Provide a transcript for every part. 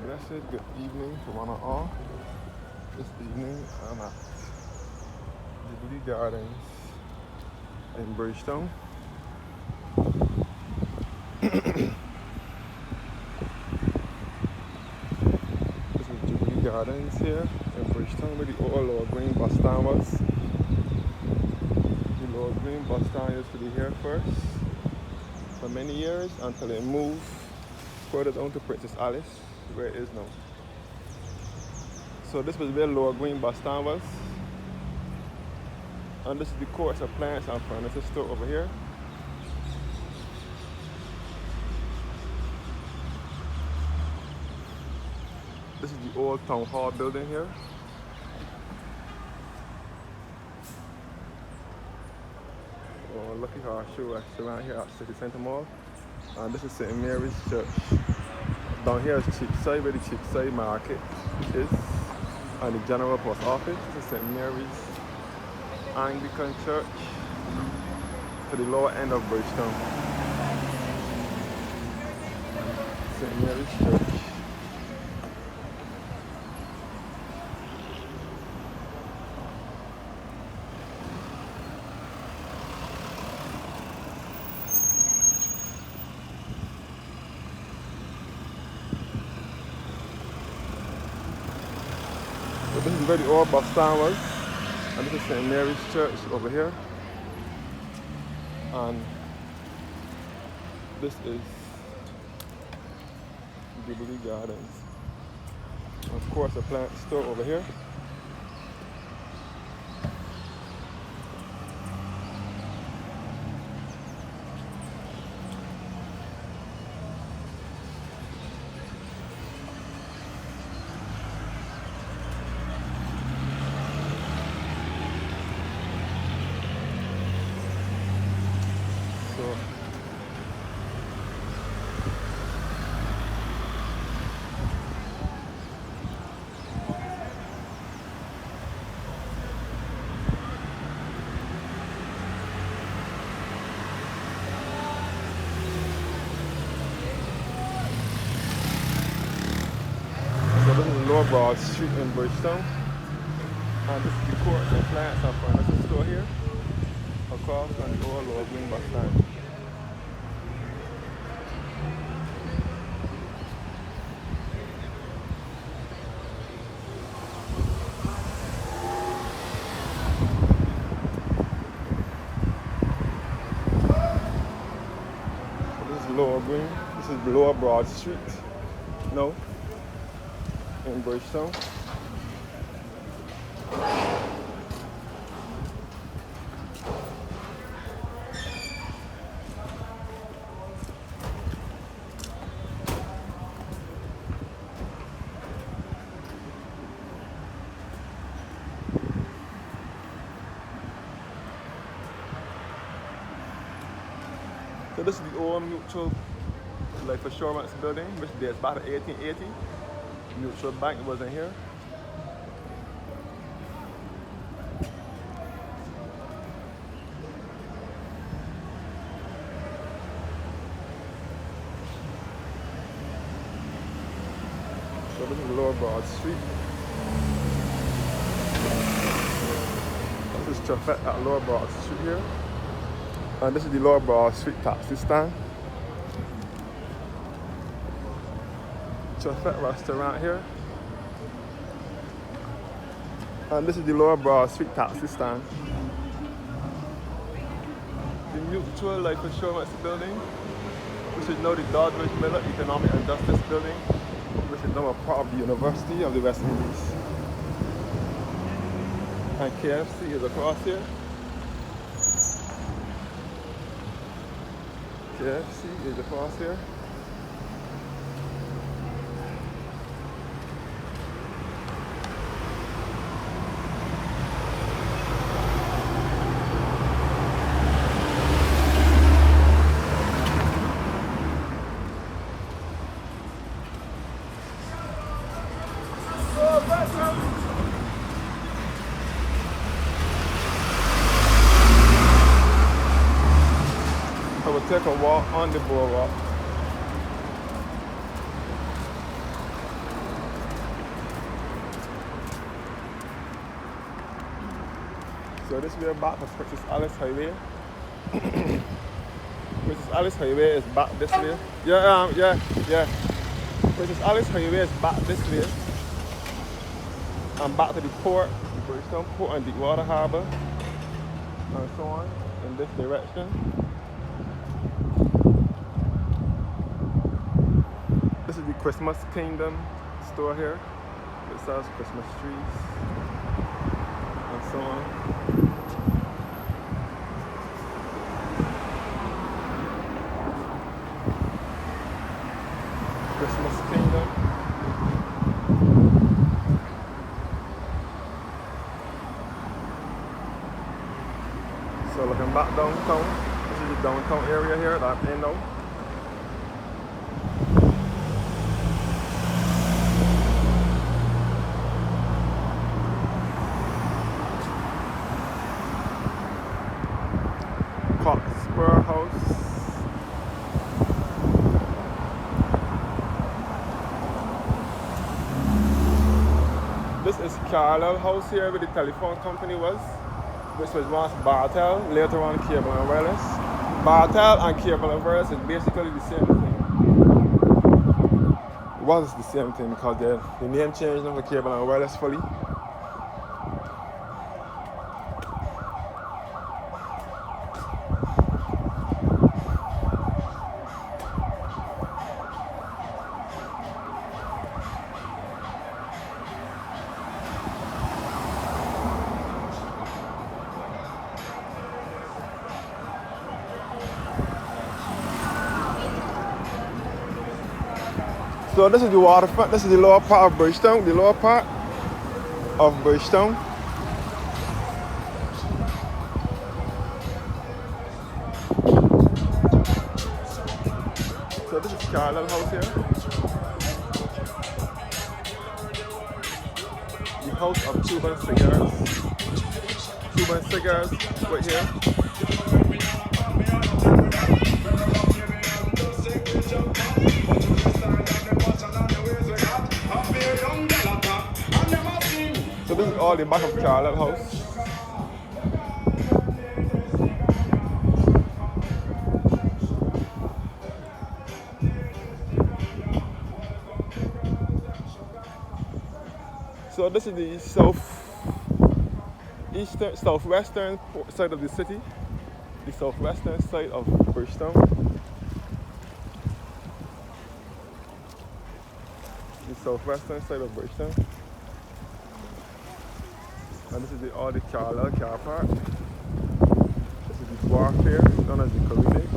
Blessed good evening to one and all. This evening I'm at Jubilee Gardens in Bridgetown. This is Jubilee Gardens here in Bridgetown where the old Lord Green bus stand was. The Lord Green bus stand used to be here first for many years until it moved further down to Princess Alice, where it is now. So this was where Lower Green bus stand was. And this is the course of plants and furniture store over here. This is the old town hall building here. Oh, lucky car show us around here at City Center Mall. And this is St. Mary's Church. Down here is Cheapside, where the Cheapside Market is, and the General Post Office. This is St. Mary's Anglican Church to the lower end of Bridgetown. St. Mary's Church. So this is where the old bus stand was, and this is St. Mary's Church over here, and this is Jubilee Gardens. And of course, a plant store over here. This is Lower Broad Street in Bridgetown, and this is the court and plants and furniture store here, across from the old Lower Green bus stand. So this is Lower Green, this is Lower Broad Street. No. In Bridgetown. So this is the old Mutual Life Assurance building, which dates back to 1880. Mutual Bank was in here. So this is Lower Broad Street. This is Traffic at Lower Broad Street here. And this is the Lower Broad Street taxi stand. Traffic restaurant here. And this is the Lower Broad Street taxi stand. The Mutual Life Assurance building, which is now the Doddridge Miller Economic and Justice building, which is now a part of the University of the West Indies. And KFC is across here. KFC is across here. Take a walk on the boardwalk. So this way back to Princess Alice Highway. Princess Alice Highway is back this way. Yeah. Princess Alice Highway is back this way. And back to the port, the Bridgetown Port and Deepwater Harbour, and so on in this direction. This is the Christmas Kingdom store here. It sells Christmas trees and so on. Christmas Kingdom. So looking back downtown, this is the downtown area here that I'm in now. Cockspur House. This is Carlisle House here where the telephone company was, which was once Bartel, later on Cable and Wireless. Bartel and Cable and Wireless is basically the same thing. It was the same thing because the name changed now to Cable and Wireless fully. So this is the waterfront, this is the lower part of Bridgetown, So this is Carlisle House here. The house of Cuban cigars. Cuban cigars right here. So this is all the back of Carlisle House. So this is the southwestern side of the city, the southwestern side of Bridgetown. The southwestern side of Bridgetown. And this is all the Carlisle car park. This is the wharf here, known as the Jubilee.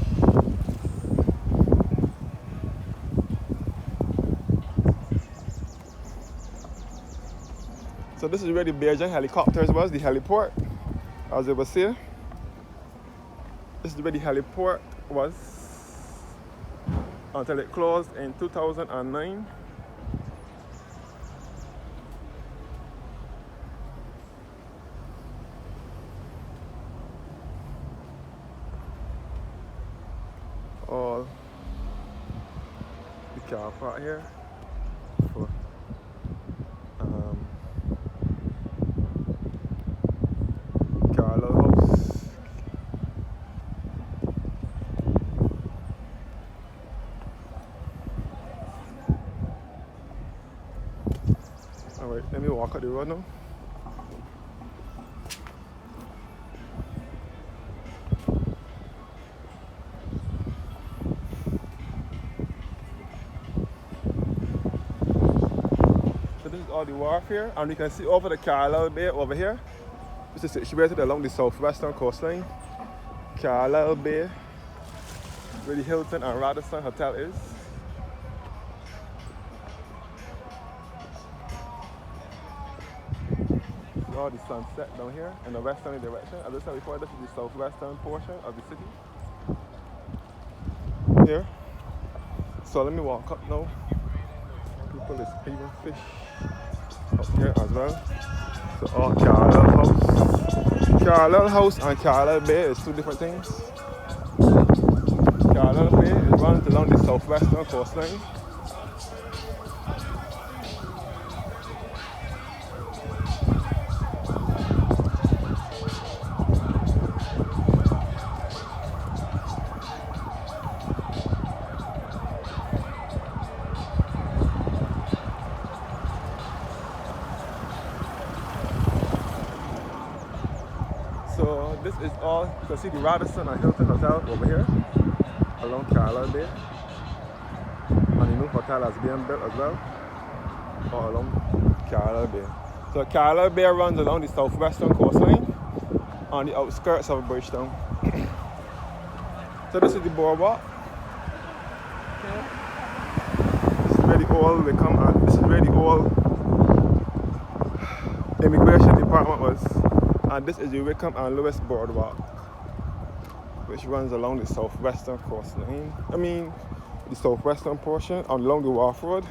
So this is where the Bridgetown helicopters was, the heliport, as you will see. This is where the heliport was until it closed in 2009. All the car park here for Carlisle House. Alright, let me walk up the road now. This is all the wharf here, and you can see over the Carlisle Bay over here, which is situated along the southwestern coastline. Carlisle Bay, where the Hilton and Radisson Hotel is. All the sunset down here in the westerly direction. As I said before, this is the southwestern portion of the city. Here. So let me walk up now. People is even fish up here as well. So all Carlisle House. Carlisle House and Carlisle Bay is two different things. Carlisle Bay is runs along the southwestern coastline. So this is all, you can see the Radisson and Hilton Hotel over here along Carlisle Bay. And the new hotel has been built as well, all along Carlisle Bay. So Carlisle Bay runs along the southwestern coastline on the outskirts of Bridgetown. So this is the boardwalk. This is where the old Wickham and this is where the old immigration department was. And this is the Wickham and Lewis boardwalk, which runs along the southwestern coastline. The southwestern portion along the wharf road.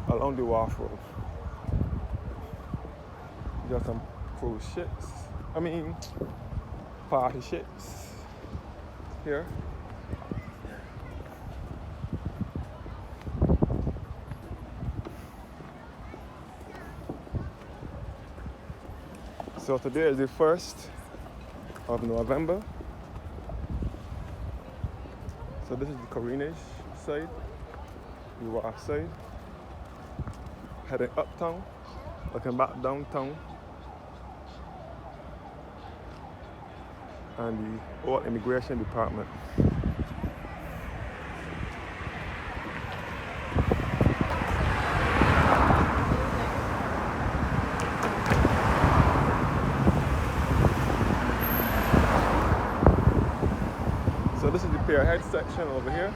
Along the wharf road. You got some cruise ships. Party ships here. So today is the 1st of November. So this is the Corinage side, the wharf side. Heading uptown, looking back downtown. And the old immigration department. So this is the Pierhead section over here.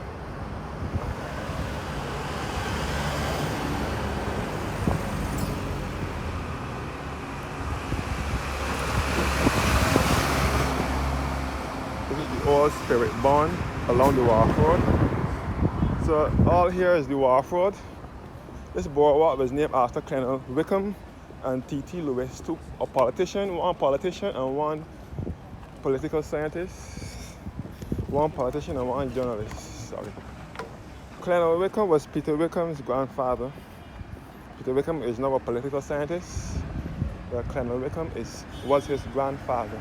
This is the old Spirit Barn along the wharf road. So all here is the wharf road. This boardwalk was named after Colonel Wickham and T.T. Lewis, one politician and one political scientist. One politician and one journalist. Sorry. Colonel Wickham was Peter Wickham's grandfather. Peter Wickham is now a political scientist, where Colonel Wickham was his grandfather.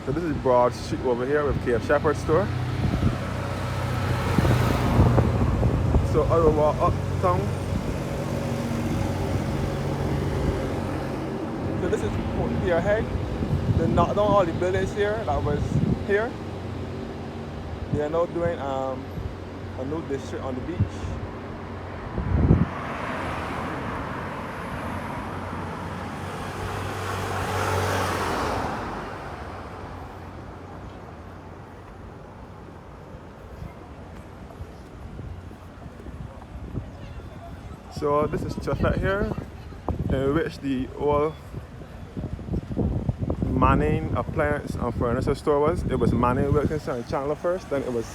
So this is Broad Street over here with Cape Shepherd store. So I will walk uptown. So this is Pierhead. They knocked down all the buildings here that was here. They are now doing a new district on the beach. So this is Chuffet here, in which the old Manning appliance and furniture store was. It was Manning Wilkinson and Chandler first, then it was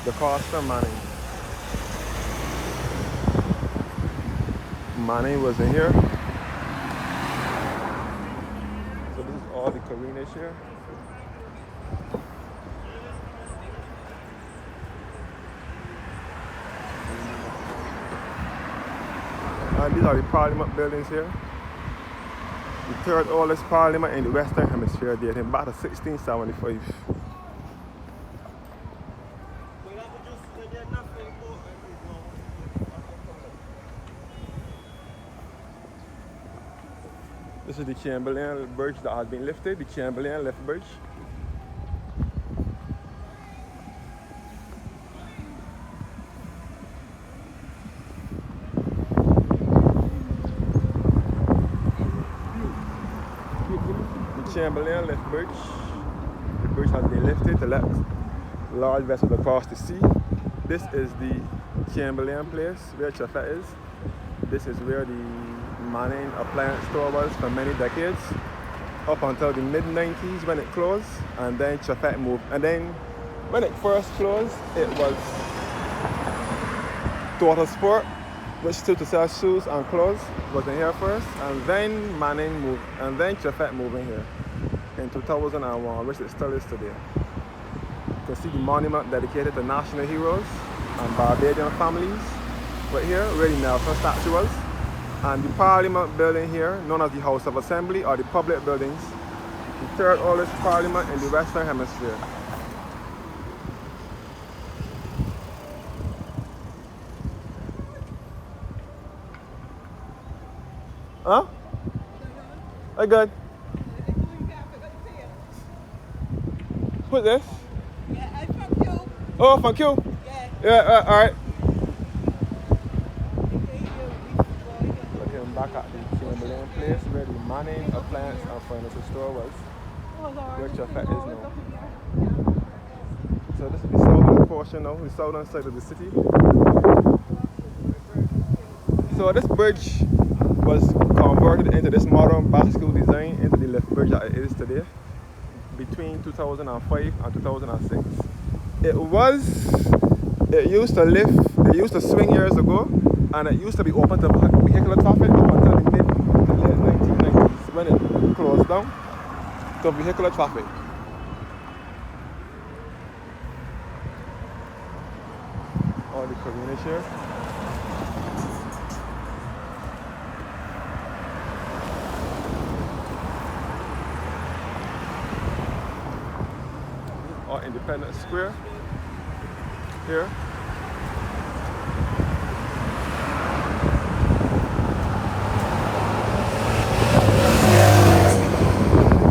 the Costa Manning. Manning was in here. So this is all the Corinage here. And these are the Parliament buildings here. The third oldest parliament in the Western Hemisphere, dating back to 1675. This is the Chamberlain Bridge that has been lifted, the Chamberlain Lift Bridge. Chamberlain Lift Bridge. The bridge has been lifted to let large vessels across the sea. This is the Chamberlain place where Chuffet is. This is where the Manning appliance store was for many decades, up until the mid-90s when it closed, and then Chuffet moved. And then when it first closed, it was Total Sport, which stood to sell shoes and clothes, was in here first, and then Manning moved, and then Chuffet moved in here in 2001, which it still is today. You can see the monument dedicated to national heroes and Barbadian families right here, where the Nelson statue was, and the Parliament building here, known as the House of Assembly, or the public buildings, the third oldest parliament in the Western Hemisphere. Huh? I good. Who's this? Yeah, I'm from you. Oh, thank you. Yeah. Yeah, alright. Okay, you. Looking back at the Chamberlain place where the Manning Appliance and Furniture store was, which effect is now. So this is the southern portion now, the southern side of the city. So this bridge was converted into this modern bicycle design into the lift bridge that it is today between 2005 and 2006. It used to lift, it used to swing years ago, and it used to be open to vehicular traffic up until the mid to late 1990s when it closed down to vehicular traffic. All the community here. Or Independence Square here.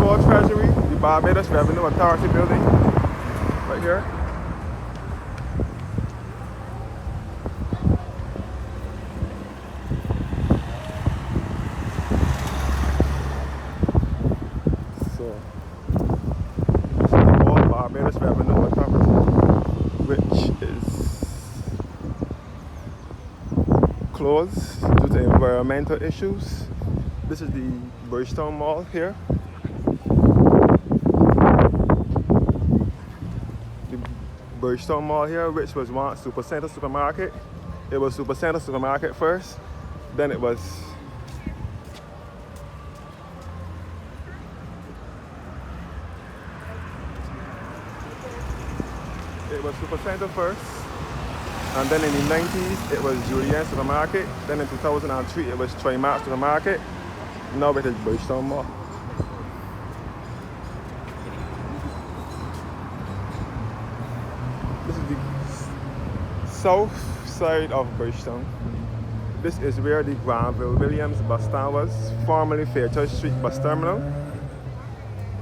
Ford Treasury, the Barbados Revenue Authority building right here. So this is the old Barbados Revenue Authority, which is closed due to environmental issues. This is the Bridgetown Mall here. The Bridgetown Mall here, which was once Supercenter Supermarket. It was Supercenter Supermarket first, then it was Supercenter first, and then in the 90s it was Jubilee Supermarket, then in 2003 it was Trimark Supermarket, now it is Bridgetown Mall. This is the south side of Bridgetown. This is where the Granville Williams bus stand was, formerly Fairchurch Street Bus Terminal.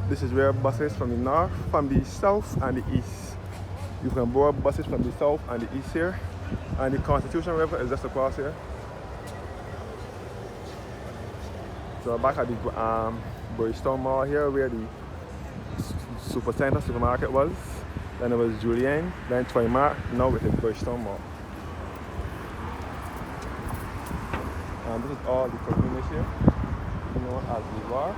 This is where buses from the north, from the south and the east. You can board buses from the south and the east here, and the Constitution River is just across here. So back at the Bridgetown Mall here, where the Supercenter Supermarket was, then it was Julienne, then Trimark, now it is Bridgetown Mall. And this is all the community here, known as the War.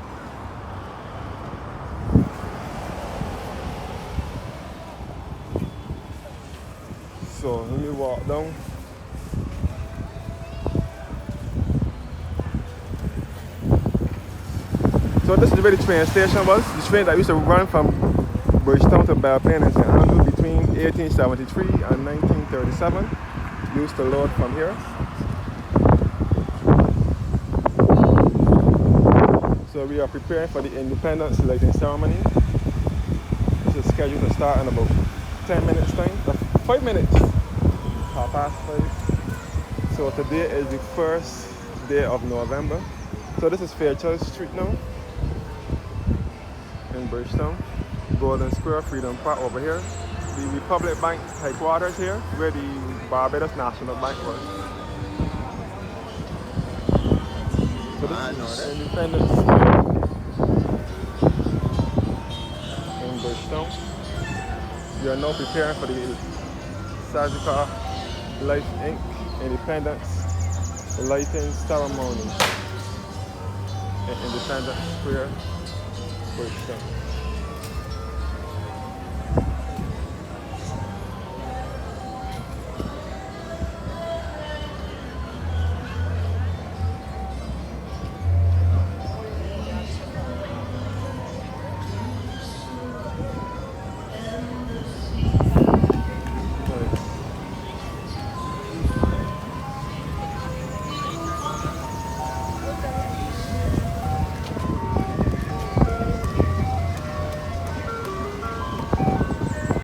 So when we walk down, so this is where the train station was. The train that used to run from Bridgetown to Belplain and St. Andrew between 1873 and 1937 used to load from here. So we are preparing for the Independence lighting ceremony. This is scheduled to start in about 10 minutes time. 5 minutes, 5:30. So today is the first day of November. So this is Fairchurch Street now in Bridgetown. Golden Square, Freedom Park over here. The Republic Bank headquarters here, where the Barbados National Bank was. So this is Independence Square in Bridgetown. We are now preparing for the Surgical Life Inc. Independence lighting ceremony in Independence Square, Bridgetown.